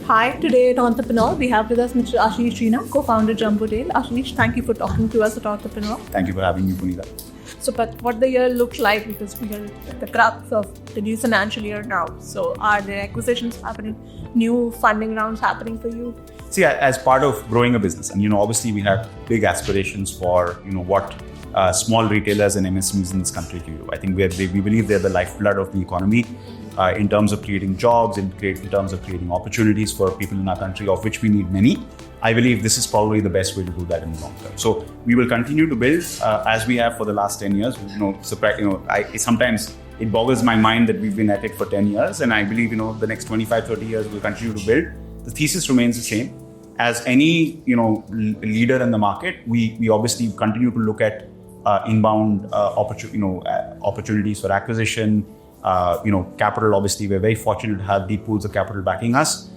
Hi, today at Entrepreneur, we have with us Mr. Ashish Jhina, co-founder Jumbotail. Ashish, thank you for talking to us at Entrepreneur. Thank you for having me, Punita. So, but what the year looks like, because we are at the crux of the new financial year now. So, are there acquisitions happening, new funding rounds happening for you? See, as part of growing a business, and obviously we have big aspirations for what small retailers and MSMEs in this country can do. I think we believe they're the lifeblood of the economy in terms of creating jobs, in terms of creating opportunities for people in our country, of which we need many. I believe this is probably the best way to do that in the long term. So we will continue to build as we have for the last 10 years. Sometimes it boggles my mind that we've been at it for 10 years, and I believe the next 25, 30 years we'll continue to build. The thesis remains the same. As any leader in the market, we obviously continue to look at inbound opportunities for acquisition. Capital. Obviously, we're very fortunate to have deep pools of capital backing us.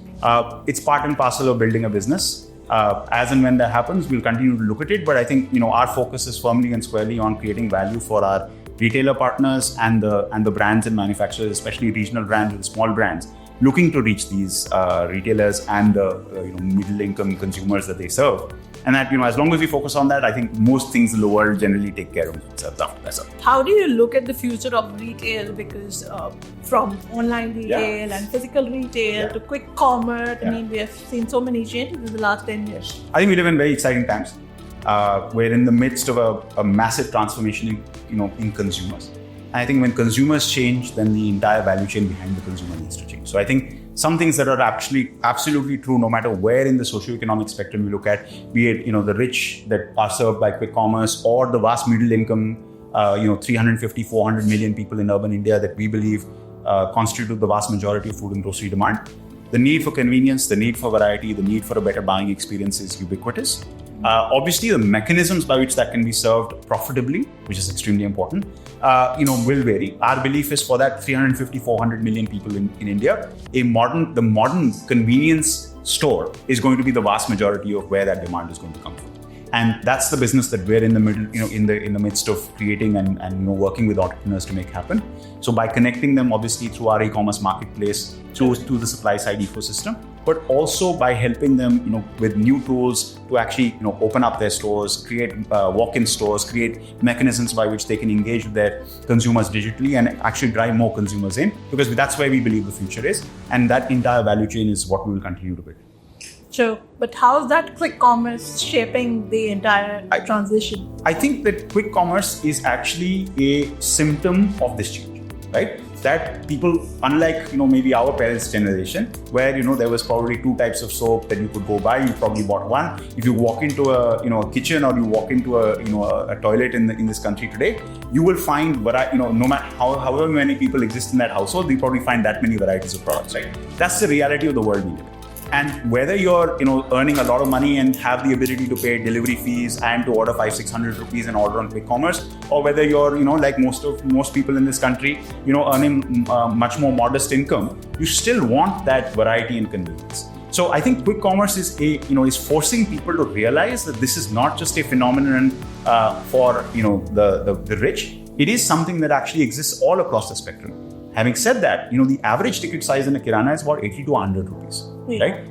It's part and parcel of building a business. As and when that happens, we'll continue to look at it. But I think our focus is firmly and squarely on creating value for our retailer partners and the brands and manufacturers, especially regional brands and small brands, looking to reach these retailers and the middle-income consumers that they serve. And that, as long as we focus on that, I think most things in the world generally take care of themselves after that. How do you look at the future of retail? Because from online retail and physical retail to quick commerce, I mean, we have seen so many changes in the last 10 years. I think we live in very exciting times. We're in the midst of a massive transformation in consumers. And I think when consumers change, then the entire value chain behind the consumer needs to change. So I think some things that are actually absolutely true, no matter where in the socioeconomic spectrum you look at, be it the rich that are served by quick commerce or the vast middle income, 350, 400 million people in urban India that we believe constitute the vast majority of food and grocery demand. The need for convenience, the need for variety, the need for a better buying experience is ubiquitous. Obviously, the mechanisms by which that can be served profitably, which is extremely important, will vary. Our belief is for that 350, 400 million people in India, the modern convenience store is going to be the vast majority of where that demand is going to come from. And that's the business that we're in the middle, in the midst of creating and working with entrepreneurs to make happen. So by connecting them, obviously through our e-commerce marketplace, to the supply side ecosystem, but also by helping them, with new tools to actually, open up their stores, create walk-in stores, create mechanisms by which they can engage with their consumers digitally and actually drive more consumers in, because that's where we believe the future is. And that entire value chain is what we will continue to build. Sure, but how is that quick commerce shaping the entire transition? I think that quick commerce is actually a symptom of this change, right? That people, unlike maybe our parents' generation, where there was probably two types of soap that you could go buy, you probably bought one. If you walk into a kitchen or you walk into a toilet in this country today, you will find no matter however many people exist in that household, you probably find that many varieties of products, right? That's the reality of the world we live in. And whether you're earning a lot of money and have the ability to pay delivery fees and to order 500-600 rupees and order on quick commerce, or whether you're like most people in this country, earning much more modest income, you still want that variety and convenience. So I think quick commerce is forcing people to realize that this is not just a phenomenon for the rich. It is something that actually exists all across the spectrum. Having said that, the average ticket size in a kirana is about 80 to 100 rupees, right?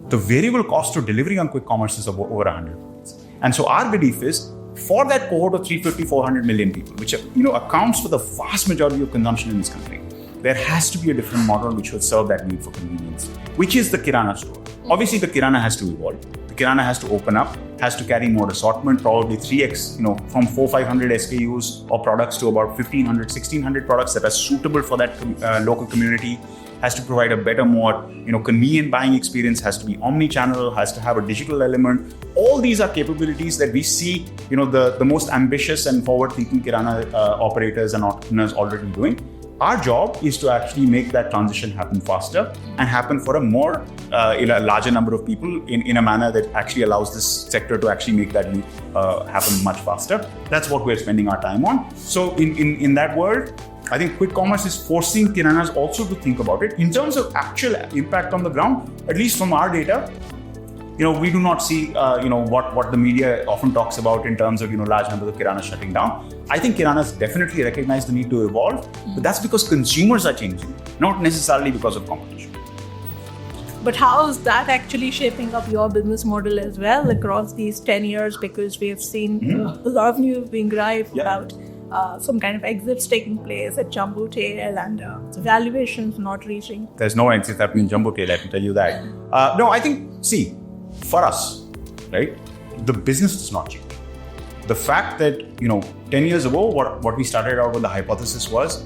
The variable cost of delivery on quick commerce is over 100 rupees. And so our belief is, for that cohort of 350, 400 million people, which accounts for the vast majority of consumption in this country, there has to be a different model which will serve that need for convenience, which is the kirana store. Obviously, the kirana has to evolve. The kirana has to open up, has to carry more assortment, probably 3x, from 400-500 SKUs or products to about 1,500-1,600 products that are suitable for that local community, has to provide a better, more convenient buying experience, has to be omni-channel, has to have a digital element. All these are capabilities that we see, the most ambitious and forward-thinking kirana operators and entrepreneurs already doing. Our job is to actually make that transition happen faster and happen for a larger number of people in a manner that actually allows this sector to actually make that leap happen much faster. That's what we're spending our time on. So in that world, I think quick commerce is forcing kiranas also to think about it. In terms of actual impact on the ground, at least from our data, we do not see, what the media often talks about in terms of, large numbers of kirana shutting down. I think kiranas definitely recognize the need to evolve, but that's because consumers are changing, not necessarily because of competition. But how is that actually shaping up your business model as well across these 10 years? Because we have seen a lot of news being rife about some kind of exits taking place at Jumbotail and the valuations not reaching. There's no exit happening in Jumbotail, I can tell you that. No, I think, see, for us, right, the business does not change. The fact that, 10 years ago, what we started out with the hypothesis was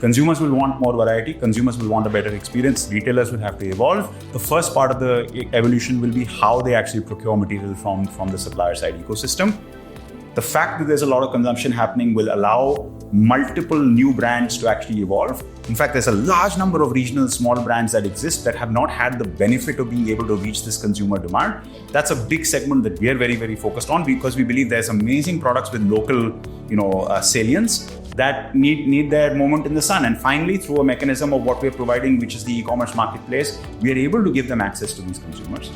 consumers will want more variety, consumers will want a better experience, retailers will have to evolve. The first part of the evolution will be how they actually procure material from the supplier side ecosystem. The fact that there's a lot of consumption happening will allow multiple new brands to actually evolve. In fact, there's a large number of regional small brands that exist that have not had the benefit of being able to reach this consumer demand. That's a big segment that we are very, very focused on because we believe there's amazing products with local, salience that need their moment in the sun. And finally, through a mechanism of what we're providing, which is the e-commerce marketplace, we are able to give them access to these consumers.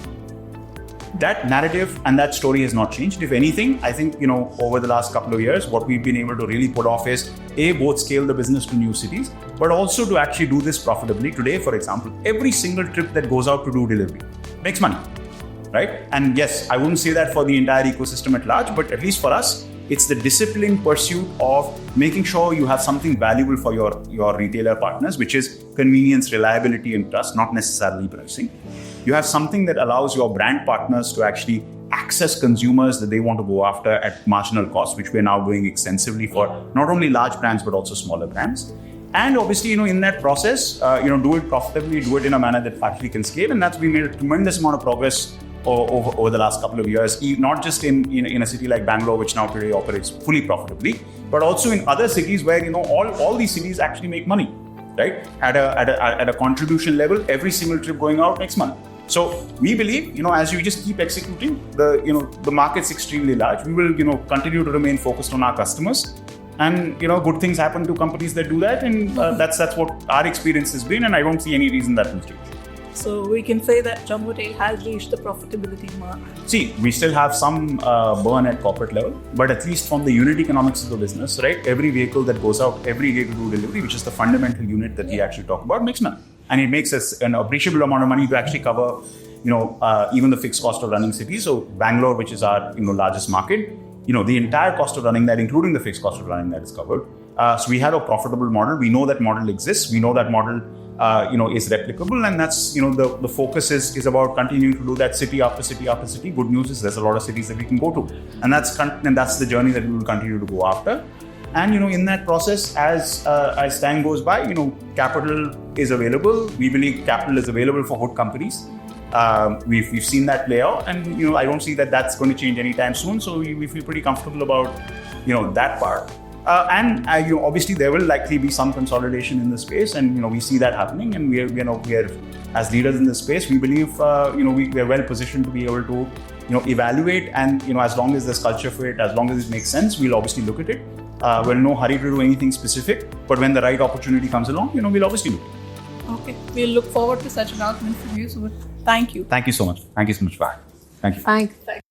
That narrative and that story has not changed. If anything, I think, over the last couple of years, what we've been able to really put off is both scale the business to new cities, but also to actually do this profitably. Today, for example, every single trip that goes out to do delivery makes money, right? And yes, I wouldn't say that for the entire ecosystem at large, but at least for us, it's the disciplined pursuit of making sure you have something valuable for your retailer partners, which is convenience, reliability, and trust, not necessarily pricing. You have something that allows your brand partners to actually access consumers that they want to go after at marginal cost, which we're now doing extensively for not only large brands, but also smaller brands. And obviously, in that process, do it profitably, do it in a manner that actually can scale. And that's, we made a tremendous amount of progress over the last couple of years, not just in a city like Bangalore, which now today operates fully profitably, but also in other cities where, all these cities actually make money, right? At a contribution level, every single trip going out makes money. So we believe, as you just keep executing, the market's extremely large. We will, continue to remain focused on our customers, and good things happen to companies that do that, and that's what our experience has been, and I don't see any reason that will change. So we can say that Jumbotail has reached the profitability mark. See, we still have some burn at corporate level, but at least from the unit economics of the business, right? Every vehicle that goes out every day to do delivery, which is the fundamental unit that we actually talk about, makes money. And it makes us an appreciable amount of money to actually cover, even the fixed cost of running cities. So Bangalore, which is our largest market, the entire cost of running that, including the fixed cost of running that, is covered. So we have a profitable model. We know that model exists. We know that model, is replicable, and that's the focus is about continuing to do that city after city after city. Good news is there's a lot of cities that we can go to, and that's the journey that we will continue to go after. And in that process, as time goes by, capital is available. We believe capital is available for good companies. We've seen that play out, and I don't see that that's going to change anytime soon. So we feel pretty comfortable about that part. And obviously there will likely be some consolidation in the space, and we see that happening. And we are as leaders in this space, we believe we are well positioned to be able to evaluate, and as long as there's culture for it, as long as it makes sense, we'll obviously look at it. We're in no hurry to do anything specific, but when the right opportunity comes along, we'll obviously do it. Okay, we'll look forward to such announcements from you. So thank you. Thank you so much. Thank you so much, Fahad. Thank you. Thanks.